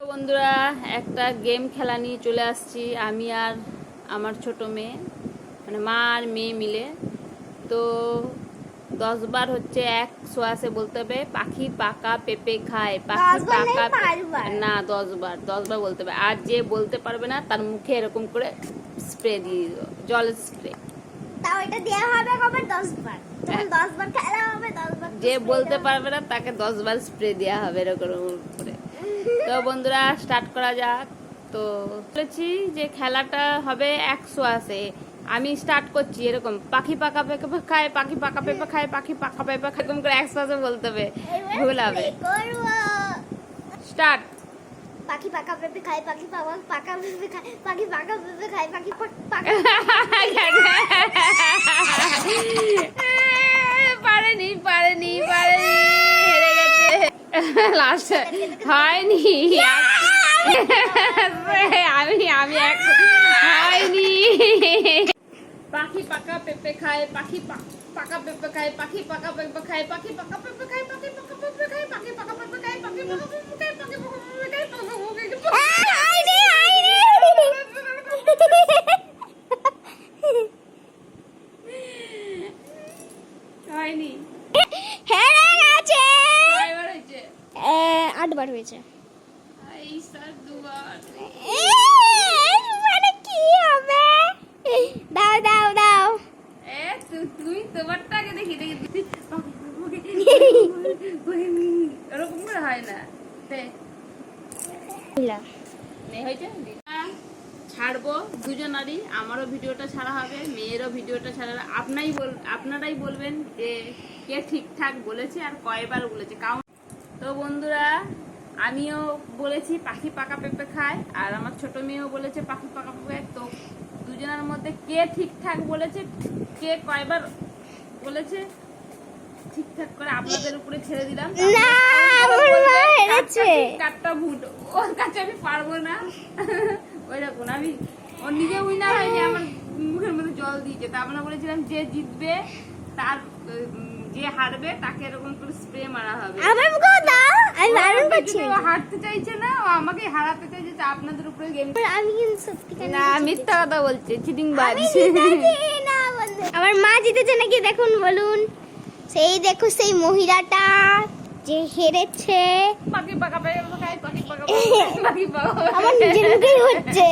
বন্ধুরা একটা গেম খেলা নিয়ে চলে আসছি আমি আর আমার ছোট মেয়ে, মানে মা আর মেয়ে মিলে। তো 10 বার হচ্ছে 100 আসে বলতে হবে পাখি পাকা পেঁপে খায়, পাখি পাকা না 10 বার বলতে হবে। আর যে বলতে পারবে না তার মুখে এরকম করে স্প্রে দিয়ে দিও, জলের স্প্রে। তাও এটা দেয়া হবে কবে 10 বার, যখন 10 বার খেলা হবে 10 বার যে বলতে পারবে না তাকে 10 বার স্প্রে দেওয়া হবে এরকম করে। তো বন্ধুরা স্টার্ট করা যাক। তো বলেছি যে খেলাটা হবে 100 আসে। আমি স্টার্ট করছি এরকম, পাখি পাকা পেঁপে খায়, পাখি পাকা পেঁপে খায়, পাখি পাকা পেঁপে খায়, এরকম করে 100 আসে বলতে হবে, ভুল হবে। স্টার্ট। পাখি পাকা পেঁপে খায়, পাখি পাকা পেঁপে খায়, পাখি পাকা পেঁপে খায়, পাখি পাকা পারেনি হেরে গেছে। লাস্ট হয়নি, আমি এক হয়নি। পাখি পাকা পেঁপে খায়, পাখি পাকা পেঁপে খায়, পাখি পাকা পেঁপে খায়, পাখি পাকা পেঁপে খায়, পাখি পাকা পেঁপে খায়, পাখি পাকা পেঁপে খায়, পাখি পাকা পেঁপে খায়, পাখি পাকা পেঁপে খায়। হয়নি, হেরে গেছে। কয়বার হয়েছে? 8 বার হয়েছে। এই স্যার 2 বার। মানে কি হবে? দাও দাও দাও। তুই তোমারটা আগে দেখি এরকম করে হয় না। ছাড়বো দুজনারই, আমারও ভিডিওটা ছাড়া হবে, মেয়েরও ভিডিওটা ছাড়া হবে। আপনারাই বলবেন যে কে ঠিকঠাক বলেছে আর কয়বার বলেছে। তো বন্ধুরা আমিও বলেছি পাখি পাকা পেঁপে খায়, আর আমার ছোট মেয়েও বলেছে পাখি পাকা পেঁপে খায়। তো দুজনের মধ্যে কে ঠিকঠাক বলেছে, কে কয়বার বলেছে, ঠিকঠাক করে আপনাদের উপরে ছেড়ে দিলাম। না হেরেছে। কাটটা ভুল, ওর কাছে আমি পারবো না। ওই দেখুন আমি ওর নিজে উইনার হয়নি, আমার মুখের মধ্যে জল দিয়েছে। তা আমরা বলেছিলাম যে জিতবে তার, যে হারবে তাকে এরকম করে স্প্রে মারা হবে। আমার মুখে দাও, আমি বারণ করছি। ও হারতে চাইছে না, ও আমাকে হারাতে চাইছে। তা আপনাদের উপরে গেম। আমি কিন্তু সত্যি না মিথ্যা কথা বলছে, চিটিং বাজ। আমার মা জিতেছে নাকি দেখুন, বলুন। সেই দেখো সেই মহিলাটা যে হেরেছে। পাখি পাকা পেঁপে খায়, পাখি পাকা পাখি পাকা আমার নিজের মুখেই হচ্ছে।